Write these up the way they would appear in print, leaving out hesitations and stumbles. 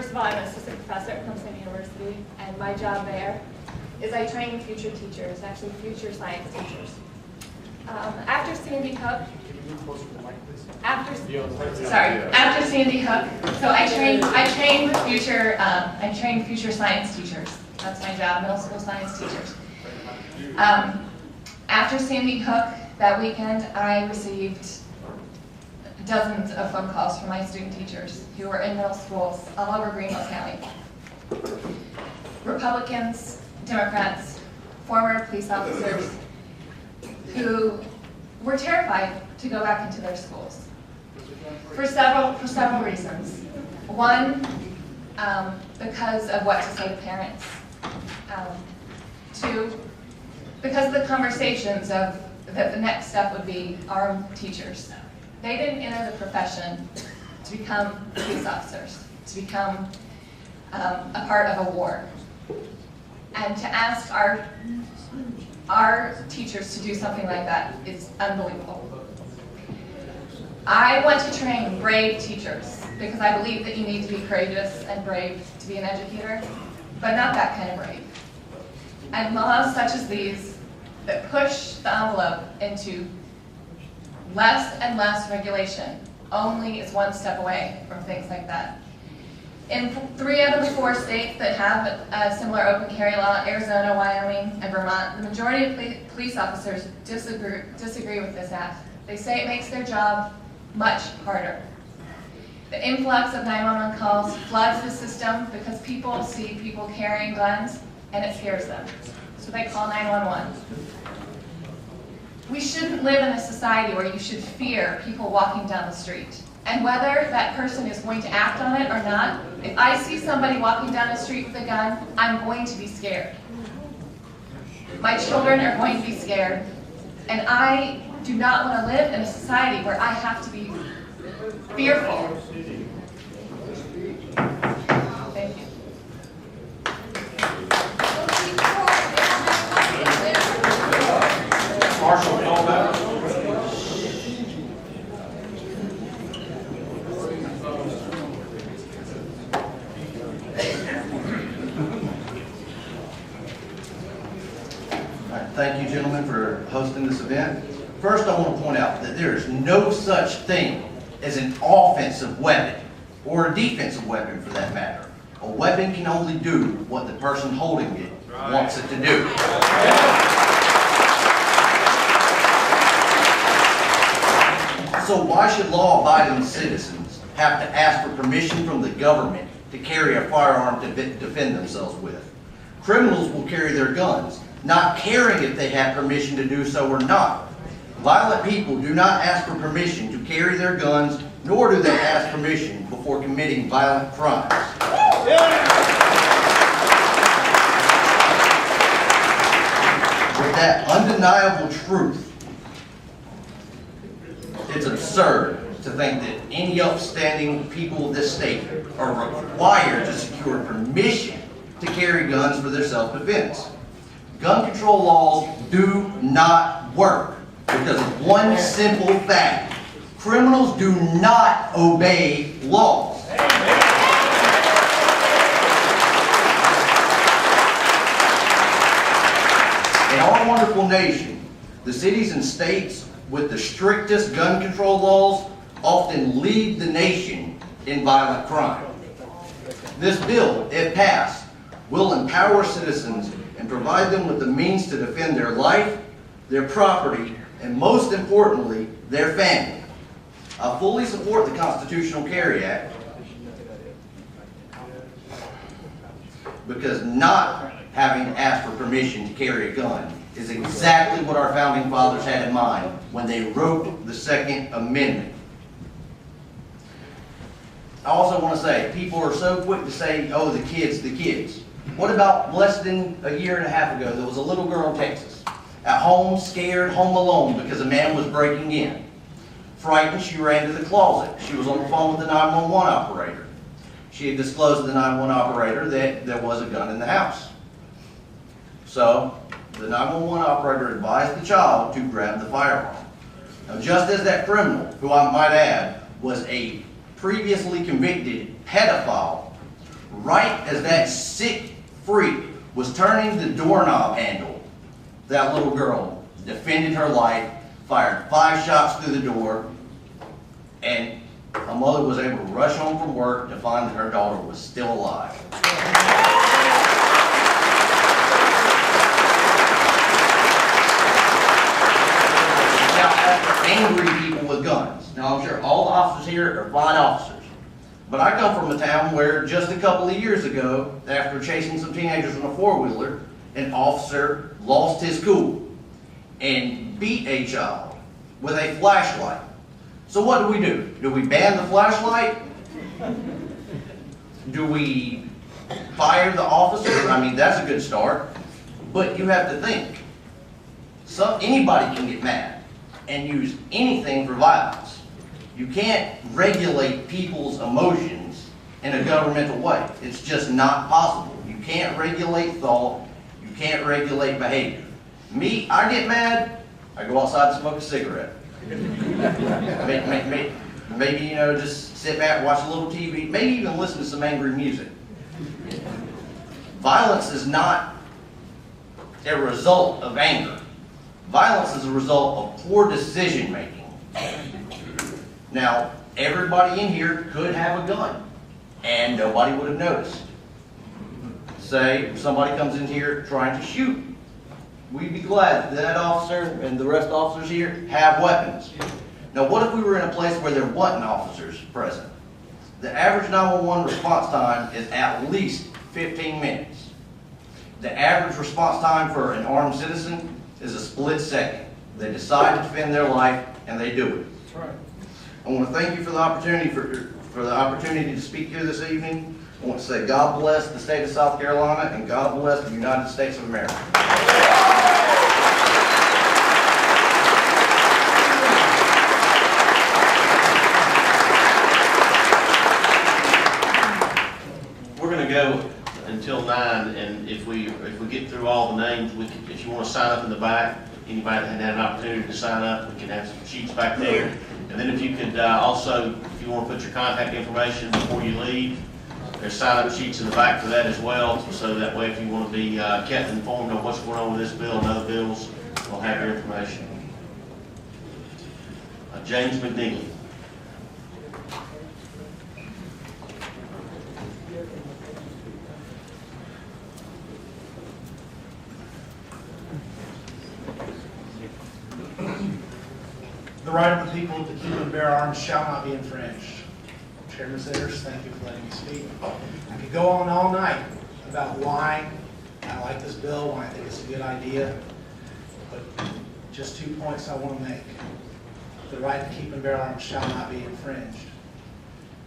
First of all, I'm an assistant professor at Clemson University, and my job there is I train future teachers, actually future science teachers. After Sandy Hook, after Sandy Hook, so I train future science teachers. That's my job, middle school science teachers. After Sandy Hook that weekend, I received dozens of phone calls from my student teachers who were in middle schools all over Greeville County. Republicans, Democrats, former police officers who were terrified to go back into their schools for several reasons. One, because of what to say to parents. Two, because of the conversations of that the next step would be armed teachers. They didn't enter the profession to become police officers, to become a part of a war. And to ask our teachers to do something like that is unbelievable. I want to train brave teachers because I believe that you need to be courageous and brave to be an educator, but not that kind of brave. And laws such as these that push the envelope into less and less regulation only is one step away from things like that. In 3 out of the 4 states that have a similar open carry law, Arizona, Wyoming, and Vermont, the majority of police officers disagree with this act. They say it makes their job much harder. The influx of 911 calls floods the system because people see people carrying guns and it scares them. So they call 911. We shouldn't live in a society where you should fear people walking down the street. And whether that person is going to act on it or not, if I see somebody walking down the street with a gun, I'm going to be scared. My children are going to be scared. And I do not want to live in a society where I have to be fearful. Thank you. Marshall, call back. Thank you, gentlemen, for hosting this event. First, I want to point out that there is no such thing as an offensive weapon, or a defensive weapon for that matter. A weapon can only do what the person holding it wants it to do. So why should law-abiding citizens have to ask for permission from the government to carry a firearm to defend themselves with? Criminals will carry their guns, not caring if they have permission to do so or not. Violent people do not ask for permission to carry their guns, nor do they ask permission before committing violent crimes. With that undeniable truth, it's absurd to think that any upstanding people of this state are required to secure permission to carry guns for their self-defense. Gun control laws do not work because of one simple fact. Criminals do not obey laws. In our wonderful nation, the cities and states with the strictest gun control laws often lead the nation in violent crime. This bill, if passed, will empower citizens and provide them with the means to defend their life, their property, and most importantly, their family. I fully support the Constitutional Carry Act because not having to ask for permission to carry a gun is exactly what our founding fathers had in mind when they wrote the Second Amendment. I also want to say, people are so quick to say, oh, the kids, the kids. What about less than a year and a half ago, there was a little girl in Texas, at home, scared, home alone because a man was breaking in. Frightened, she ran to the closet. She was on the phone with the 911 operator. She had disclosed to the 911 operator that there was a gun in the house. So, the 911 operator advised the child to grab the firearm. Now, just as that criminal, who I might add, was a previously convicted pedophile, right as that sick freak was turning the doorknob handle, that little girl defended her life, fired 5 shots through the door, and a mother was able to rush home from work to find that her daughter was still alive. Now, angry people with guns. Now, I'm sure all the officers here are fine officers. But I come from a town where just a couple of years ago, after chasing some teenagers on a 4-wheeler, an officer lost his cool and beat a child with a flashlight. So what do? Do we ban the flashlight? Do we fire the officer? I mean, that's a good start. But you have to think. Anybody can get mad and use anything for violence. You can't regulate people's emotions in a governmental way. It's just not possible. You can't regulate thought. You can't regulate behavior. Me, I get mad, I go outside and smoke a cigarette. Maybe, you know, just sit back, watch a little TV, maybe even listen to some angry music. Violence is not a result of anger. Violence is a result of poor decision making. Now, everybody in here could have a gun, and nobody would have noticed. Say somebody comes in here trying to shoot. We'd be glad that that officer and the rest of the officers here have weapons. Now, what if we were in a place where there wasn't officers present? The average 911 response time is at least 15 minutes. The average response time for an armed citizen is a split second. They decide to defend their life, and they do it. That's right. I want to thank you for the opportunity to speak here this evening. I want to say God bless the state of South Carolina and God bless the United States of America. We're going to go until 9, and if we get through all the names, if you want to sign up in the back, anybody that hadn't had an opportunity to sign up, we can have some sheets back there. And then if you could also, if you want to put your contact information before you leave, there's sign-up sheets in the back for that as well, so that way if you want to be kept informed on what's going on with this bill and other bills, we'll have your information. James McNeely. The right of the people to keep and bear arms shall not be infringed. Chairman Sitters, thank you for letting me speak. I could go on all night about why I like this bill, why I think it's a good idea, but just 2 points I want to make. The right to keep and bear arms shall not be infringed.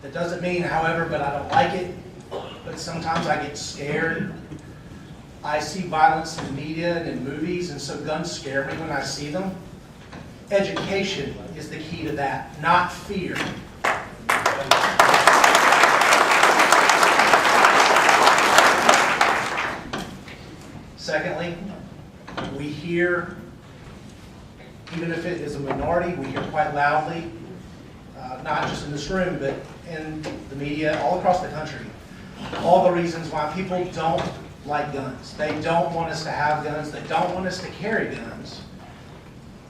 That doesn't mean, however, but I don't like it, but sometimes I get scared. I see violence in media and in movies, and so guns scare me when I see them. Education is the key to that, not fear. Secondly, we hear, even if it is a minority, we hear quite loudly, not just in this room, but in the media all across the country, all the reasons why people don't like guns. They don't want us to have guns. They don't want us to carry guns.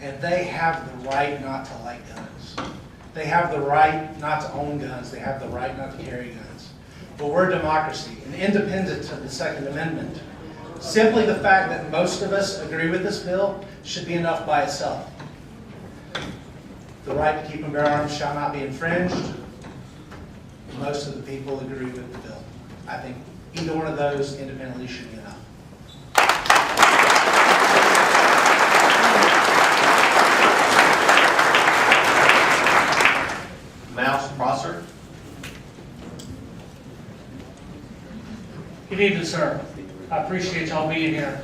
And they have the right not to like guns. They have the right not to own guns. They have the right not to carry guns. But we're a democracy, and independent of the Second Amendment, simply the fact that most of us agree with this bill should be enough by itself. The right to keep and bear arms shall not be infringed. Most of the people agree with the bill. I think either one of those independently should be enough. Mouse Prosser. Good evening, sir. I appreciate y'all being here.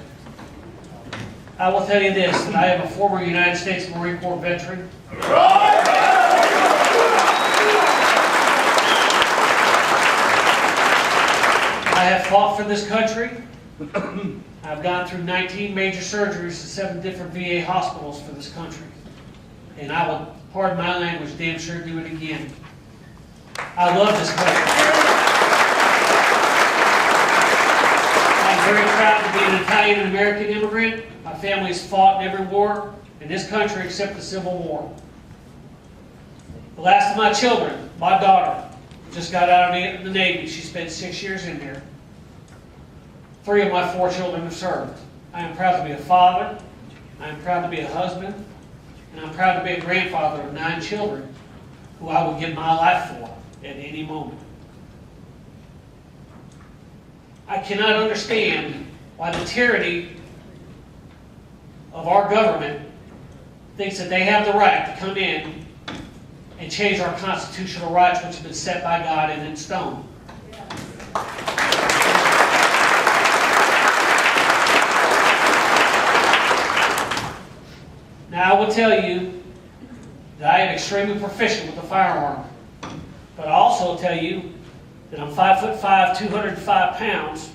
I will tell you this, that I am a former United States Marine Corps veteran. I have fought for this country. I've gone through 19 major surgeries in 7 different VA hospitals for this country. And I will, pardon my language, damn sure do it again. I love this country. Italian and American immigrant. My family's fought in every war in this country except the Civil War. The last of my children, my daughter, just got out of the Navy. She spent 6 years in there. 3 of my 4 children have served. I am proud to be a father. I am proud to be a husband. And I'm proud to be a grandfather of 9 children who I would give my life for at any moment. I cannot understand why the tyranny of our government thinks that they have the right to come in and change our constitutional rights, which have been set by God and in stone. Now, I will tell you that I am extremely proficient with the firearm, but I also tell you that I'm 5'5", 205 pounds,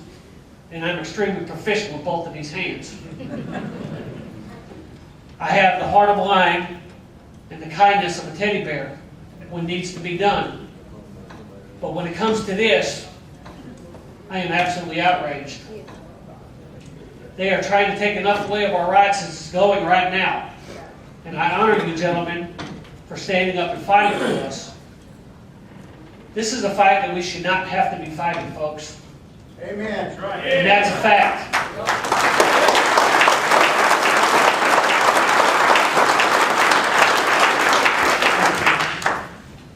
and I'm extremely proficient with both of these hands. I have the heart of a lion and the kindness of a teddy bear when needs to be done. But when it comes to this, I am absolutely outraged. They are trying to take enough away of our rights as it's going right now. And I honor you, gentlemen, for standing up and fighting for us. This is a fight that we should not have to be fighting, folks. Amen. That's right. And that's a fact.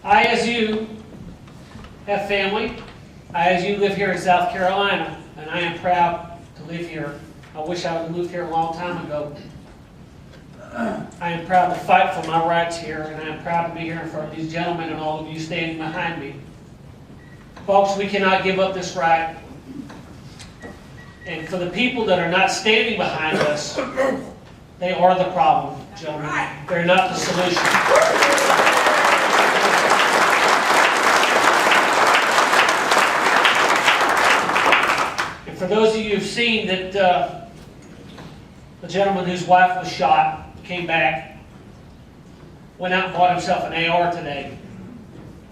I, as you, have family. I, as you, live here in South Carolina, and I am proud to live here. I wish I would have moved here a long time ago. I am proud to fight for my rights here, and I am proud to be here in front of these gentlemen and all of you standing behind me. Folks, we cannot give up this right. And for the people that are not standing behind us, they are the problem, gentlemen. They're not the solution. And for those of you who've seen that the gentleman whose wife was shot, came back, went out and bought himself an AR today.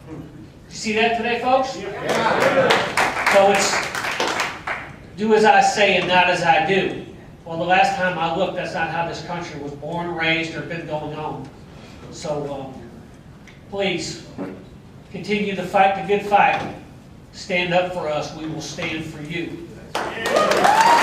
You see that today, folks? Yeah. So it's do as I say and not as I do. Well, the last time I looked, that's not how this country was born, raised, or been going on. So please, continue to fight the good fight. Stand up for us. We will stand for you. Yeah.